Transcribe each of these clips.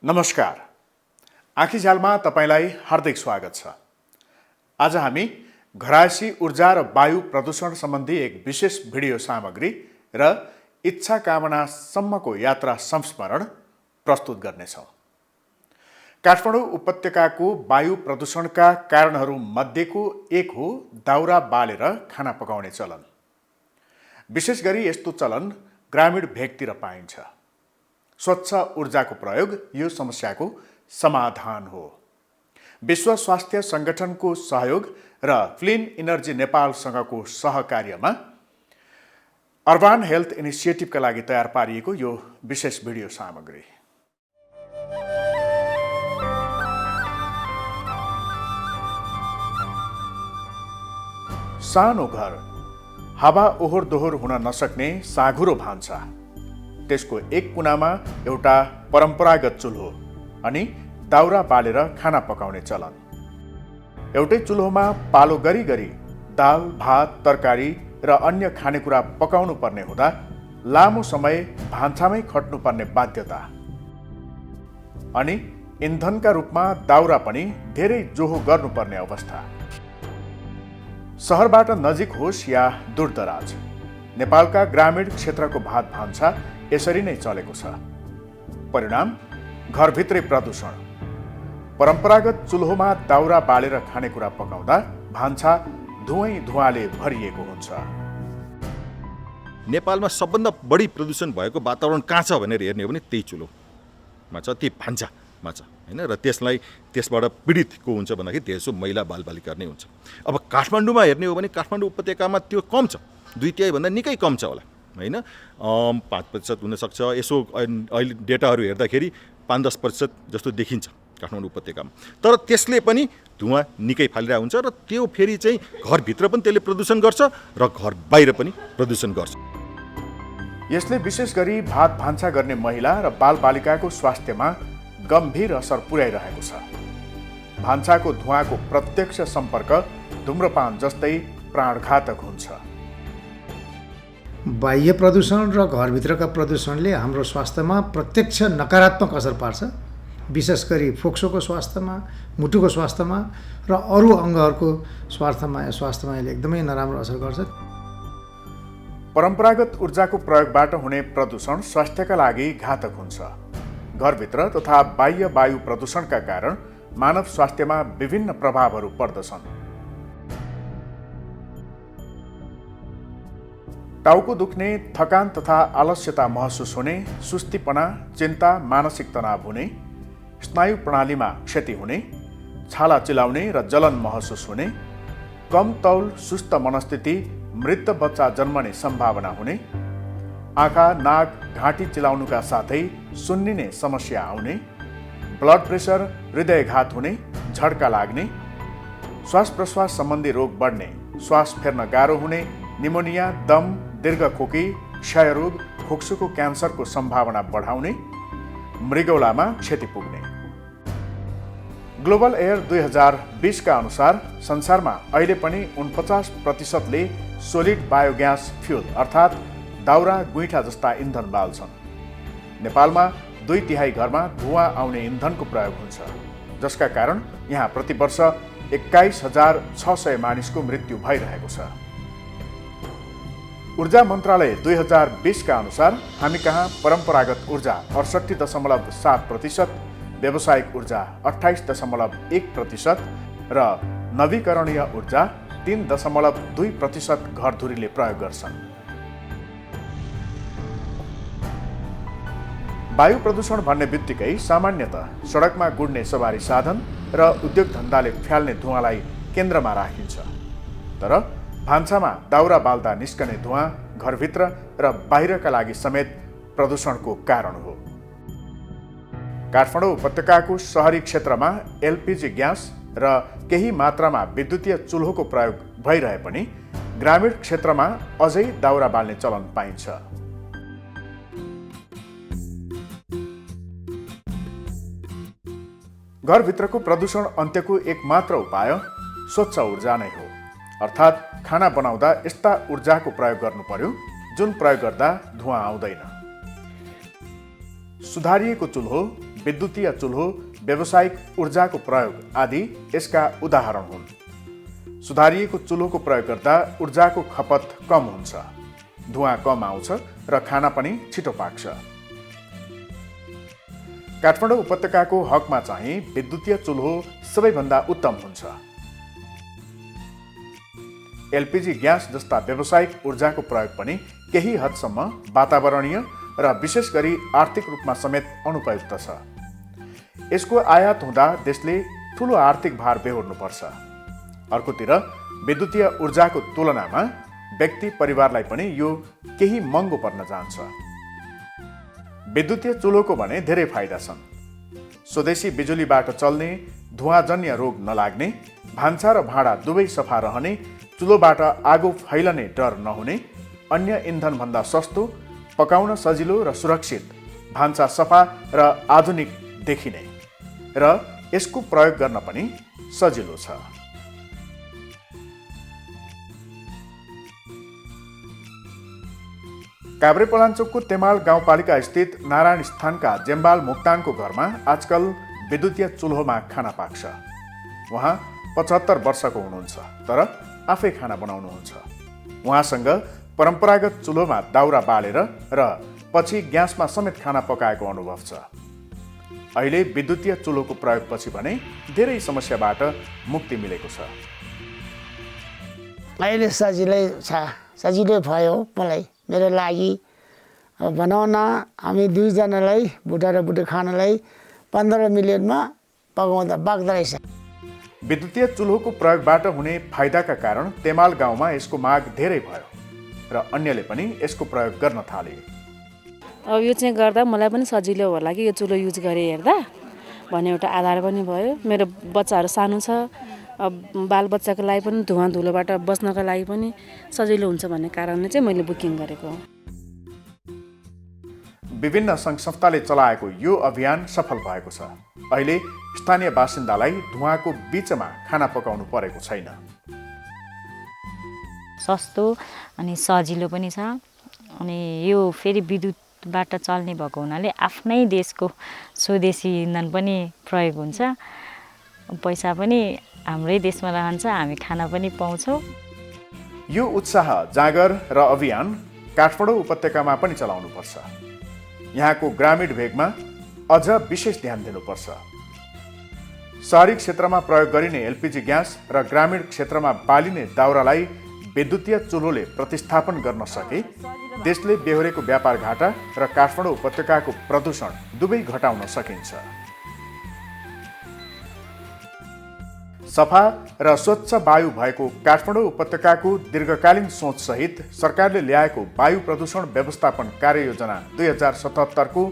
नमस्कार। आँखीझ्यालमा तपाईलाई हार्दिक स्वागत छ। आज हामी घरायसी ऊर्जा र वायु प्रदूषण सम्बन्धी एक विशेष भिडियो सामग्री र इच्छा कामनासम्मको यात्रा संस्मरण प्रस्तुत गर्नेछौँ। काठमाडौँ उपत्यकाको वायु प्रदूषणका कारणहरू मध्येको एक हो दाउरा बालेर खाना पकाउने चलन। विशेष गरी यस्तो चलन ग्रामीण भेगतिर पाइन्छ। स्वच्छ ऊर्जाको प्रयोग यो समस्याको समाधान हो। विश्व स्वास्थ्य संगठनको सहयोग र क्लिन इनर्जी नेपालसँगको सहकार्यमा अर्बान हेल्थ इनिसिएटिभका लागि तयार पारिएको यो विशेष भिडियो सामग्री। सानो घर, हावा ओहोर दोहोर हुन नसक्ने साँघुरो भान्सा, त्यसको एक कुनामा एउटा परम्परागत चुल्हो अनि दाउरा बालेर खाना पकाउने चलन। एउटै चुल्होमा पालो गरी गरी दाल, भात, तरकारी र अन्य खानेकुरा पकाउनु पर्ने हुँदा लामो समय भान्सामै खट्नुपर्ने बाध्यता अनि इन्धनका रूपमा दाउरा पनि धेरै जोहो गर्नुपर्ने अवस्था। सहरबाट नजिक होस् या दूरदराज, नेपालका ग्रामीण क्षेत्रको भात भान्सा यसरी नै चलेको छ। परिणाम घरभित्रै प्रदूषण। परम्परागत चुल्होमा दाउरा बालेर खानेकुरा पकाउँदा भान्सा धुवाले भरिएको हुन्छ। नेपालमा सबभन्दा बढी प्रदूषण भएको वातावरण कहाँ छ भनेर हेर्ने हो भने त्यही चुल्होमा छ, त्यही भान्सामा छ हैन। र त्यसबाट पीडित को हुन्छ भन्दाखेरि धेरैसो महिला बालबालिका नै हुन्छ। अब काठमाडौँमा हेर्ने हो भने काठमाडौँ उपत्यकामा त्यो कम छ, 2/3 भन्दा निकै कम छ होला हैन। 5% हुनसक्छ। यसो अहिले डेटाहरू हेर्दाखेरि 5-10% जस्तो देखिन्छ काठमाडौँ उपत्यकामा। तर त्यसले पनि धुवा निकै फालिरहेको हुन्छ र त्यो फेरि चाहिँ घरभित्र पनि त्यसले प्रदूषण गर्छ र घर बाहिर पनि प्रदूषण गर्छ। यसले विशेष गरी भात भान्सा गर्ने महिला र बालबालिकाको स्वास्थ्यमा गम्भीर असर पुर्याइरहेको छ। भान्साको धुवाको प्रत्यक्ष सम्पर्क धूम्रपान जस्तै प्राणघातक हुन्छ। बाह्य प्रदूषण र घरभित्रका प्रदूषणले हाम्रो स्वास्थ्यमा प्रत्यक्ष नकारात्मक असर पार्छ। विशेष गरी फोक्सोको स्वास्थ्यमा, मुटुको स्वास्थ्यमा र अरू अङ्गहरूको स्वास्थ्यमा यसले एकदमै नराम्रो असर गर्छ। परम्परागत ऊर्जाको प्रयोगबाट हुने प्रदूषण स्वास्थ्यका लागि घातक हुन्छ। घरभित्र तथा बाह्य वायु प्रदूषणका कारण मानव स्वास्थ्यमा विभिन्न प्रभावहरू पर्दछन्। टाउको दुख्ने, थकान तथा आलस्यता महसुस हुने, सुस्तीपना, चिन्ता, मानसिक तनाव हुने, स्नायु प्रणालीमा क्षति हुने, छाला चिलाउने र जलन महसुस हुने, कम तौल, सुस्त मनस्थिति, मृत बच्चा जन्मने सम्भावना हुने, आँखा, नाक, घाँटी चिलाउनुका साथै सुन्निने समस्या आउने, ब्लड प्रेसर, हृदयघात हुने, झड्का लाग्ने, श्वास प्रश्वास सम्बन्धी रोग बढ्ने, श्वास फेर्न गाह्रो हुने, निमोनिया, दम, दीर्घखोकी, क्षयरोग, फोक्सोको क्यान्सरको सम्भावना बढाउने, मृगौलामा क्षति पुग्ने। ग्लोबल एयर 2020 का अनुसार संसारमा अहिले पनि 49%ले सोलिड बायोग्यास फ्युल अर्थात् दाउरा, गुइठा जस्ता इन्धन बाल्छन्। नेपालमा 2/3 घरमा धुवा आउने इन्धनको प्रयोग हुन्छ, जसका कारण यहाँ प्रतिवर्ष 21,600 मानिसको मृत्यु भइरहेको छ। ऊर्जा मन्त्रालय 2020 का अनुसार हामी कहाँ परम्परागत ऊर्जा 68.7%, व्यावसायिक ऊर्जा 28.1% र नवीकरणीय ऊर्जा 3.2% घरधुरीले प्रयोग गर्छन्। वायु प्रदूषण भन्ने बित्तिकै सामान्यतः सडकमा गुड्ने सवारी साधन र उद्योग धन्दाले फ्याल्ने धुवालाई केन्द्रमा राखिन्छ। तर भान्सामा दाउरा बाल्दा निस्कने धुवा घरभित्र र बाहिरका लागि समेत प्रदूषणको कारण हो। काठमाडौँ उपत्यकाको सहरी क्षेत्रमा एलपीजी ग्यास र केही मात्रामा विद्युतीय चुल्होको प्रयोग भइरहे पनि ग्रामीण क्षेत्रमा अझै दाउरा बाल्ने चलन पाइन्छ। घरभित्रको प्रदूषण अन्त्यको एकमात्र उपाय स्वच्छ ऊर्जा नै हो। अर्थात् खाना बनाउँदा यस्ता ऊर्जाको प्रयोग गर्नु पर्यो जुन प्रयोग गर्दा धुवा आउँदैन। सुधारिएको चुल्हो, विद्युतीय चुल्हो, व्यावसायिक ऊर्जाको प्रयोग आदि यसका उदाहरण हुन्। सुधारिएको चुल्होको प्रयोग गर्दा ऊर्जाको खपत कम हुन्छ, धुवाँ कम आउँछ र खाना पनि छिटो पाक्छ। काठमाडौँ उपत्यकाको हकमा चाहिँ विद्युतीय चुल्हो सबैभन्दा उत्तम हुन्छ। एलपीजी ग्यास जस्ता व्यावसायिक ऊर्जाको प्रयोग पनि केही हदसम्म वातावरणीय र विशेष गरी आर्थिक रूपमा समेत अनुपयुक्त छ। यसको आयात हुँदा देशले ठूलो आर्थिक भार बेहोर्नुपर्छ। अर्कोतिर विद्युतीय ऊर्जाको तुलनामा व्यक्ति परिवारलाई पनि यो केही महँगो पर्न जान्छ। विद्युतीय चुल्होको भने धेरै फाइदा छन्। स्वदेशी बिजुलीबाट चल्ने, धुवाँजन्य रोग नलाग्ने, भान्सा र भाँडा दुवै सफा रहने, चुल्होबाट आगो फैलने डर नहुने, अन्य इन्धनभन्दा सस्तो, पकाउन सजिलो र सुरक्षित, भान्सा सफा र आधुनिक देखिने र यसको प्रयोग गर्न पनि सजिलो छ। काभ्रेपलाञ्चोकको तेमाल गाउँपालिका स्थित नारायण स्थानका जेम्बाल मोक्तानको घरमा आजकल विद्युतीय चुल्होमा खाना पाक्छ। उहाँ 75 वर्षको हुनुहुन्छ तर आफै खाना बनाउनुहुन्छ। उहाँसँग परम्परागत चुल्होमा दाउरा बालेर र पछि ग्यासमा समेत खाना पकाएको अनुभव छ। अहिले विद्युतीय चुल्होको प्रयोगपछि भने धेरै समस्याबाट मुक्ति मिलेको छ। अहिले सजिलै भयो मलाई, मेरो लागि। भनौँ न, हामी दुईजनालाई बुढा र बुढी खानालाई 15 मिनटमा पकाउँदा पाक्दो रहेछ। विद्युतीय चुल्होको प्रयोगबाट हुने फाइदाका कारण तेमाल गाउँमा यसको माग धेरै भयो र अन्यले पनि यसको प्रयोग गर्न थाले। अब यो चाहिँ गर्दा मलाई पनि सजिलो होला कि यो चुल्हो युज गरेँ हेर्दा भन्ने एउटा आधार पनि भयो। मेरो बच्चाहरू सानो छ, अब बालबच्चाको लागि पनि धुवाँ धुलोबाट बस्नको लागि पनि सजिलो हुन्छ भन्ने कारणले चाहिँ मैले बुकिङ गरेको हो। विभिन्न सङ्घ संस्थाले चलाएको यो अभियान सफल भएको छ। अहिले स्थानीय बासिन्दालाई धुवाँको बीचमा खाना पकाउनु परेको छैन। सस्तो अनि सजिलो पनि छ। अनि यो फेरि विद्युतबाट चल्ने भएको हुनाले आफ्नै देशको स्वदेशी इन्धन पनि प्रयोग हुन्छ। पैसा पनि हाम्रै देशमा रहन्छ, हामी खाना पनि पाउँछौँ। यो उत्साह, जागर र अभियान काठमाडौँ उपत्यकामा पनि चलाउनुपर्छ। यहाँको ग्रामीण भेगमा अझ विशेष ध्यान दिनुपर्छ। सहरी क्षेत्रमा प्रयोग गरिने एलपीजी ग्यास र ग्रामीण क्षेत्रमा बालिने दाउरालाई विद्युतीय चुल्होले प्रतिस्थापन गर्न सके देशले बेहोरेको व्यापार घाटा र काठमाडौँ उपत्यकाको प्रदूषण दुवै घटाउन सकिन्छ। सफा र स्वच्छ वायु भएको काठमाडौँ उपत्यकाको दीर्घकालीन सोचसहित सरकारले ल्याएको वायु प्रदूषण व्यवस्थापन कार्ययोजना 2077 को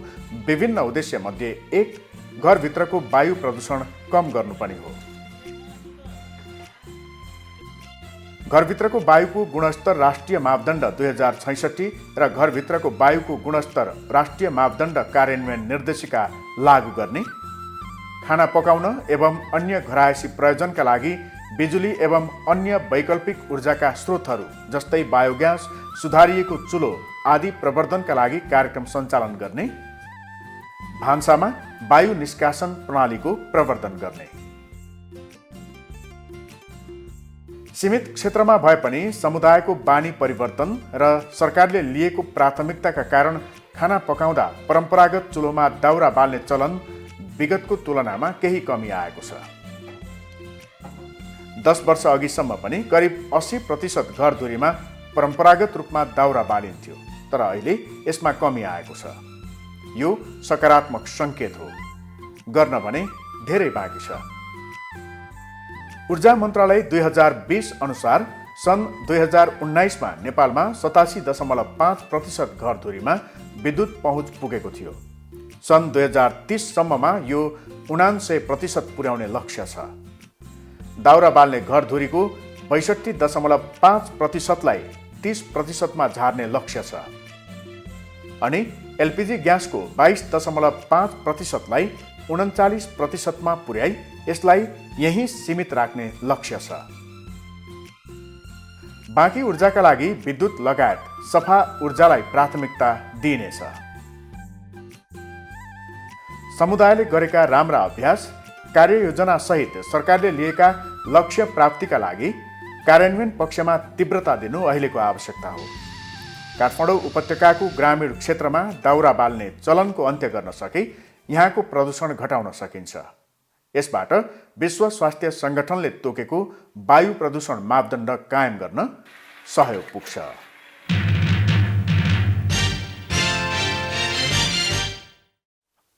विभिन्न उद्देश्य मध्ये एक घरभित्रको वायु प्रदूषण कम गर्नु पनि हो। घरभित्रको वायुको गुणस्तर राष्ट्रिय मापदण्ड 2066 र घरभित्रको वायुको गुणस्तर राष्ट्रिय मापदण्ड कार्यान्वयन निर्देशिका लागू गर्ने, खाना पकाउन एवं अन्य घरायसी प्रयोजनका लागि बिजुली एवं अन्य वैकल्पिक ऊर्जाका स्रोतहरू जस्तै बायोग्यास, सुधारिएको चुल्हो आदि प्रवर्धनका लागि कार्यक्रम सञ्चालन गर्ने, भान्सामा वायु निष्कासन प्रणालीको प्रवर्धन गर्ने। सीमित क्षेत्रमा भए पनि समुदायको बानी परिवर्तन र सरकारले लिएको प्राथमिकताका कारण खाना पकाउँदा परम्परागत चुल्होमा दाउरा बाल्ने चलन विगतको तुलनामा केही कमी आएको छ। 10 वर्ष अघिसम्म पनि करिब 80% घरधुरीमा परम्परागत रूपमा दाउरा बालिन्थ्यो, तर अहिले यसमा कमी आएको छ। यो सकारात्मक सङ्केत हो। गर्न भने धेरै बाँकी छ। ऊर्जा मन्त्रालय 2020 अनुसार सन् 2019 मा नेपालमा 87.5% घरधुरीमा विद्युत पहुँच पुगेको थियो। सन् 2030 सम्ममा यो 99% पुर्याउने लक्ष्य छ। दाउरा बाल्ने घरधुरीको 62.5% लाई 30% मा झार्ने लक्ष्य छ। अनि एलपीजी ग्यासको 22.5% लाई 39% मा पुर्याई यसलाई यही सीमित राख्ने लक्ष्य छ। बाँकी ऊर्जाका लागि विद्युत लगायत सफा ऊर्जालाई प्राथमिकता दिइनेछ। समुदायले गरेका राम्रा अभ्यास, कार्ययोजनासहित सरकारले लिएका लक्ष्य प्राप्तिका लागि कार्यान्वयन पक्षमा तीव्रता दिनु अहिलेको आवश्यकता हो। काठमाडौँ उपत्यकाको ग्रामीण क्षेत्रमा दाउरा बाल्ने चलनको अन्त्य गर्न सके यहाँको प्रदूषण घटाउन सकिन्छ। यसबाट विश्व स्वास्थ्य सङ्गठनले तोकेको वायु प्रदूषण मापदण्ड कायम गर्न सहयोग पुग्छ।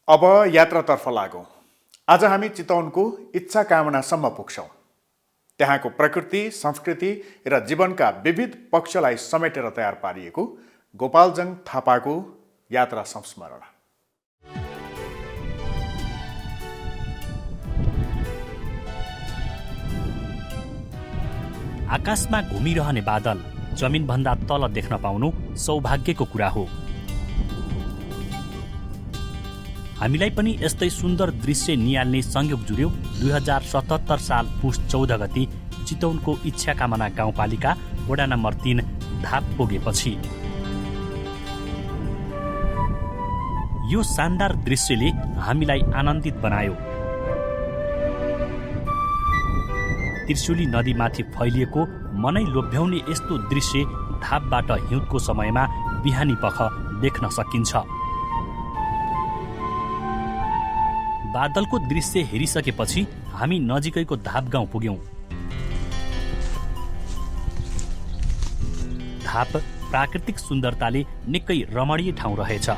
अब यात्रातर्फ लागौँ। आज हामी चितवनको इच्छा कामनासम्म पुग्छौँ। त्यहाँको प्रकृति, संस्कृति र जीवनका विविध पक्षलाई समेटेर तयार पारिएको गोपालजङ थापाको यात्रा संस्मरण। आकाशमा घुमिरहने बादल जमिनभन्दा तल देख्न पाउनु सौभाग्यको कुरा हो। हामीलाई पनि यस्तै सुन्दर दृश्य निहाल्ने संयोग जुर्यो 2077 साल पुष 14 गति चितवनको इच्छा कामना गाउँपालिका वडा नम्बर 3 धाप पुगेपछि। यो शानदार दृश्यले हामीलाई आनन्दित बनायो। त्रिशुली नदीमाथि फैलिएको मनै लोभ्याउने यस्तो दृश्य धापबाट हिउँदको समयमा बिहानी पख देख्न सकिन्छ। बादलको दृश्य हेरिसकेपछि हामी नजिकैको धाप गाउँ पुग्यौं। धाप प्राकृतिक सुन्दरताले निकै रमणीय ठाउँ रहेछ।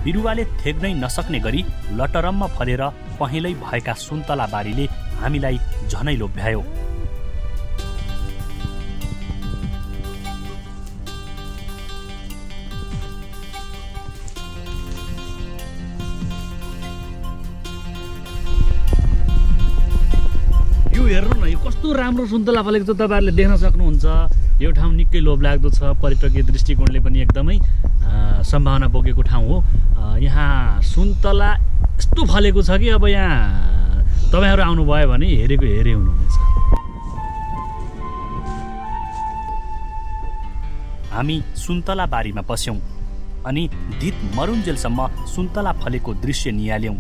बिरुवाले थेग्नै नसक्ने गरी लटरम्म फलेर पहेँलै भएका सुन्तला बारीले हामीलाई झनै लोभ्यायो। यो हेर्नु न, यो कस्तो राम्रो सुन्तला फलेको छ, तपाईँहरूले देख्न सक्नुहुन्छ। यो ठाउँ निकै लोभलाग्दो छ। पर्यटकीय दृष्टिकोणले पनि एकदमै सम्भावना बोकेको ठाउँ हो। यहाँ सुन्तला यस्तो फलेको छ कि अब यहाँ तपाईँहरू आउनुभयो भने हेरेको हेरे हुनुहुनेछ। हामी सुन्तला बारीमा पस्यौं अनि धित मरुन्जेलसम्म सुन्तला फलेको दृश्य निहाल्यौं।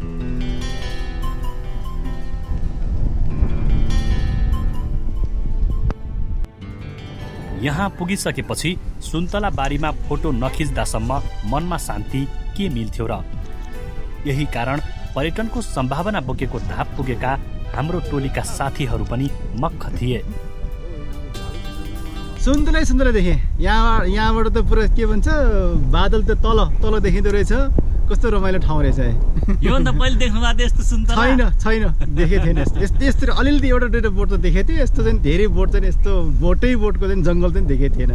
यहाँ पुगिसकेपछि सुन्तला बारीमा फोटो नखिच्दासम्म मनमा शान्ति के मिल्थ्यो र। यही कारण पर्यटनको सम्भावना बोकेको धाप पुगेका हाम्रो टोलीका साथीहरू पनि मक्ख थिए। सुन्तलै सुन्तला देखेँ। यहाँबाट त पुरा के भन्छ, बादल त तल देखिँदो रहेछ। कस्तो रमाइलो ठाउँ रहेछ। योभन्दा पहिले देख्नु भएको यस्तो सुन्तला छैन, देखेको थिएन। यस्तो अलिअलि एउटा दुइटा बोट त देखेको थिएँ। यस्तो चाहिँ धेरै बोट चाहिँ यस्तो बोटको चाहिँ जङ्गल चाहिँ देखेको थिएन।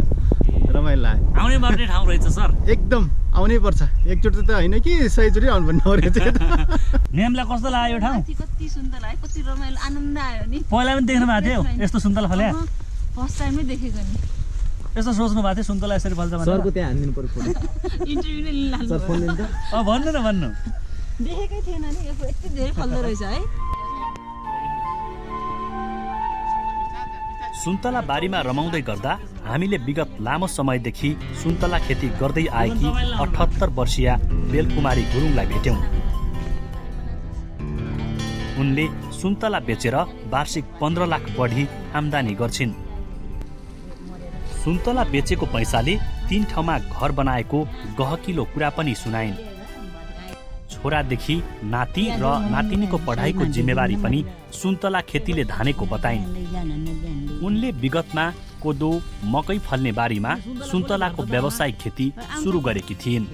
रमाइलो लाग्यो। आउने पर्ने ठाउँ रहेछ सर। एकदम आउनै पर्छ। एकचोटि त होइन कि 100 चोटि आउनु पर्ने हो रहेछ। म्यामलाई कस्तो लाग्यो यो ठाउँ? कति सुन्तला है, कति रमाइलो आनन्द आयो नि। पहिला पनि देख्नु भएको थियो यस्तो सुन्तला फले? फर्स्ट टाइमै देखेको नि। यस्तो सोच्नु भएको थियो सुन्तला यसरी फल्छ भनेर? सरको त्यहाँ हान्दिनु पर्छ। इन्टरभ्यू नै लिनु सर फोन लिन्छ। भन्नु न, भन्नु। देखेकै थिएन नि, यो यति धेरै फल्दो रहेछ है। सुन्तला बारीमा रमाउँदै गर्दा हामीले विगत लामो समयदेखि सुन्तला खेती गर्दै आएकी 78 वर्षीया बेलकुमारी गुरुङलाई भेट्यौं। उनले सुन्तला बेचेर वार्षिक 15 लाख बढी आम्दानी गर्छिन्। सुन्तला बेचेको पैसाले 3 ठाउँमा घर बनाएको गहकिलो कुरा पनि सुनाइन्। छोरादेखि नाति र नातिनीको पढाइको जिम्मेवारी पनि सुन्तला खेतीले धानेको बताइन्। उनले विगतमा कोदो मकै फल्ने बारीमा सुन्तलाको व्यावसायिक खेती सुरु गरेकी थिइन्।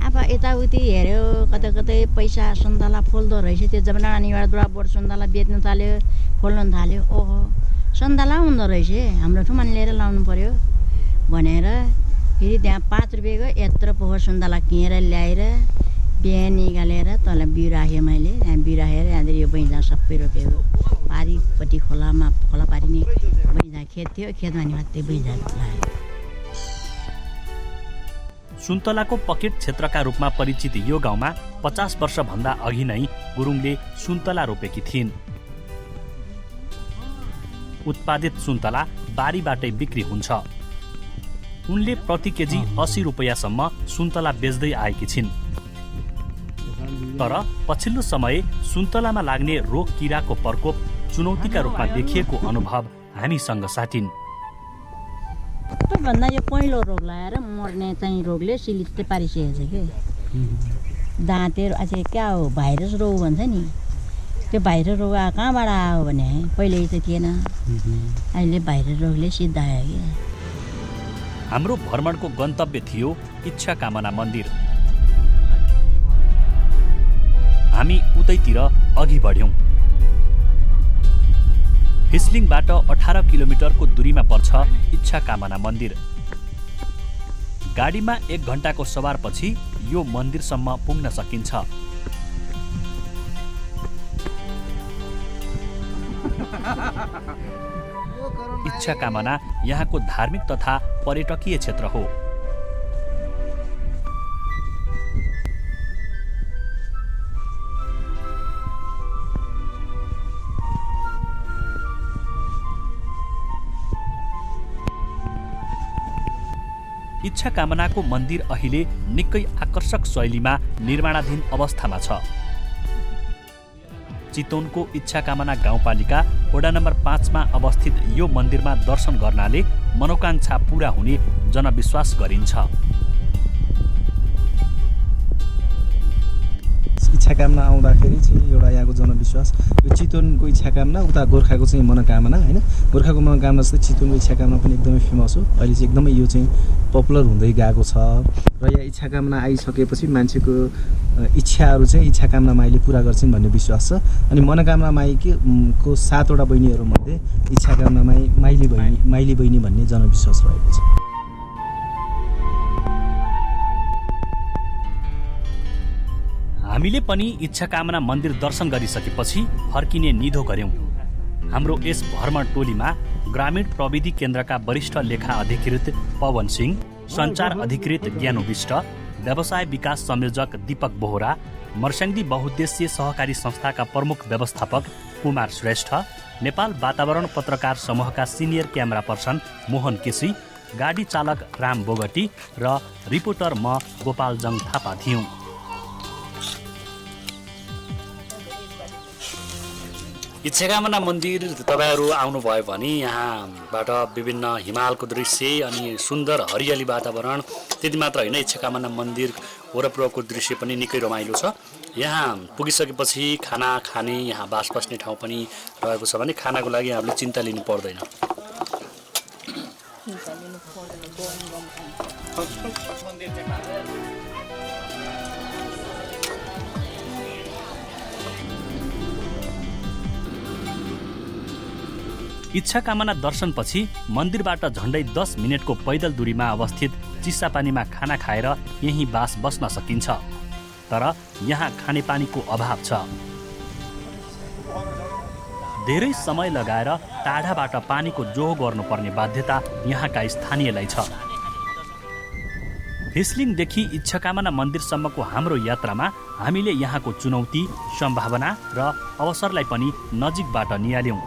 अब यताउति हेऱ्यो, कतै कतै पैसा सुन्तला फुल्दो रहेछ। त्यो जमाना अनि एउटा बोट सुन्तला बेच्नु थाल्यो, फुल्नु थाल्यो। ओहो, सुन्तला हुँदो रहेछ, हाम्रो ठुमा लिएर लाउनु पर्यो भनेर फेरि त्यहाँ 5 रुपियाँको यत्रो पोखर सुन्तला किनेर ल्याएर बिहा निकालेर तल बिउ राखेँ मैले। यहाँ बिउ राखेर यहाँनिर यो बैजा सबै रोपेको पारिपट्टि खोला पारि नै बैजा खेत थियो। खेतमा नि मात्रै बैजा लगायो। सुन्तलाको पकेट क्षेत्रका रूपमा परिचित यो गाउँमा 50 वर्षभन्दा अघि नै गुरुङले सुन्तला रोपेकी थिइन्। उत्पादित सुन्तला बारीबाटै बिक्री हुन्छ। उनले प्रति केजी 80 रुपैयाँसम्म सुन्तला बेच्दै आएकी छिन्। तर पछिल्लो समय सुन्तलामा लाग्ने रोग किराको प्रकोप चुनौतीका रूपमा देखिएको अनुभव हामीसँग साटिन्। सबैभन्दा यो पहिलो रोग लगाएर मर्ने चाहिँ रोगले सिलित्ते पारिसकेको छ कि दाँते अझै क्या हो भाइरस रोग भन्छ नि, त्यो भाइरस रोग कहाँबाट आयो भने पहिले त थिएन, अहिले भाइरस रोगले सिद्धायो कि। हाम्रो भ्रमणको गन्तव्य थियो इच्छा कामना मन्दिर। हामी उतैतिर अघि बढ्यौं। फिस्लिङबाट 18 किलोमिटरको दूरीमा पर्छ इच्छा कामना मन्दिर। गाडीमा 1 घण्टाको सवारपछि यो मन्दिरसम्म पुग्न सकिन्छ। इच्छा कामना यहाँको धार्मिक तथा पर्यटकीय क्षेत्र हो। इच्छा कामनाको मन्दिर अहिले निकै आकर्षक शैलीमा निर्माणाधीन अवस्थामा छ। चितवनको इच्छा कामना गाउँपालिका वडा नम्बर 5 मा अवस्थित यो मन्दिरमा दर्शन गर्नाले मनोकांक्षा पूरा हुने जनविश्वास गरिन्छ। इच्छा कामना आउँदाखेरि चाहिँ एउटा यहाँको जनविश्वास, यो चितवनको इच्छा कामना उता गोर्खाको चाहिँ मनोकामना होइन, गोर्खाको मनोकामना जस्तै चितवनको इच्छा कामना पनि एकदमै फेमस हो। अहिले चाहिँ एकदमै यो चाहिँ पपुलर हुँदै गएको छ र यहाँ इच्छा कामना आइसकेपछि मान्छेको इच्छाहरू चाहिँ इच्छा कामना माईले पुरा गर्छिन् भन्ने विश्वास छ। अनि मनोकामना माईको 7 वटा बहिनीहरूमध्ये इच्छा कामना माइली बहिनी भन्ने जनविश्वास रहेको छ। हामीले पनि इच्छा कामना मन्दिर दर्शन गरिसकेपछि फर्किने निधो गर्यौं। हाम्रो यस भ्रमण टोलीमा ग्रामीण प्रविधि केन्द्रका वरिष्ठ लेखा अधिकृत पवन सिंह, सञ्चार अधिकृत ज्ञानु विष्ट, व्यवसाय विकास संयोजक दीपक बोहरा, मर्स्याङ्दी बहुद्देश्य सहकारी संस्थाका प्रमुख व्यवस्थापक कुमार श्रेष्ठ, नेपाल वातावरण पत्रकार समूहका senior camera person Mohan KC, गाडी चालक राम बोगटी र रिपोर्टर म गोपालजङ थापा थियौं। इच्छा कामना मन्दिर तपाईहरू आउनुभयो भने यहाँबाट विभिन्न हिमालको दृश्य अनि सुन्दर हरियाली वातावरण, त्यति मात्र होइन, इच्छा कामना मन्दिर वरपरको दृश्य पनि निकै रमाइलो छ। यहाँ पुगिसकेपछि खाना खाने, यहाँ बास बस्ने ठाउँ पनि रहेको छ भने खानाको लागि हामीले चिन्ता लिनु पर्दैन। इच्छा कामना दर्शनपछि मन्दिरबाट झण्डै 10 मिनेटको पैदल दूरीमा अवस्थित चिसापानीमा खाना खाएर यही बास बस्न सकिन्छ। तर यहाँ खानेपानीको अभाव छ। धेरै समय लगाएर टाढाबाट पानीको जोहो गर्नुपर्ने बाध्यता यहाँका स्थानीयलाई छ। फिस्लिङदेखि इच्छा कामना मन्दिरसम्मको हाम्रो यात्रामा हामीले यहाँको चुनौती, सम्भावना र अवसरलाई पनि नजिकबाट निहाल्यौं।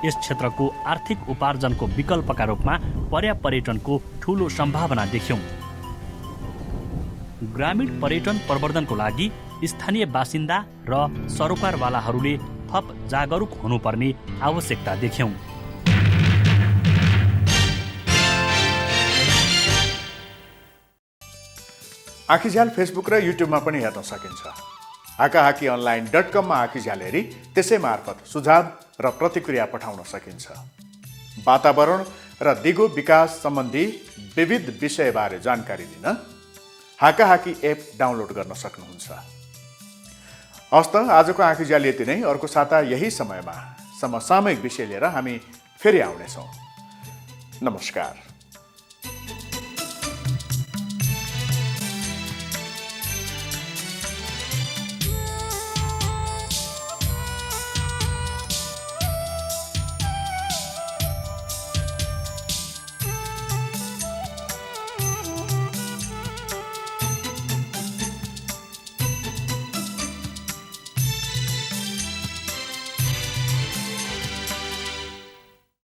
यस क्षेत्रको आर्थिक उपार्जनको विकल्पका रूपमा पर्यटनको ठूलो सम्भावना देख्यौं। ग्रामीण पर्यटन प्रवर्धनको लागि स्थानीय बासिन्दा र सरोकारवालाहरूले थप जागरुक हुनुपर्ने आवश्यकता देख्यौं। आँखीझ्याल फेसबुक र युट्युबमा पनि हेर्न सकिन्छ। हाकाहाकीonline.com मा आँखीझ्याल हेरी त्यसै मार्फत सुझाव र प्रतिक्रिया पठाउन सकिन्छ। वातावरण र दिगो विकास सम्बन्धी विविध विषयबारे जानकारी दिन हाकाहाकी एप डाउनलोड गर्न सक्नुहुन्छ। हस्त आजको आँखीझ्याल यति नै। अर्को साता यही समयमा समसामयिक विषय लिएर हामी फेरि आउनेछौँ। नमस्कार।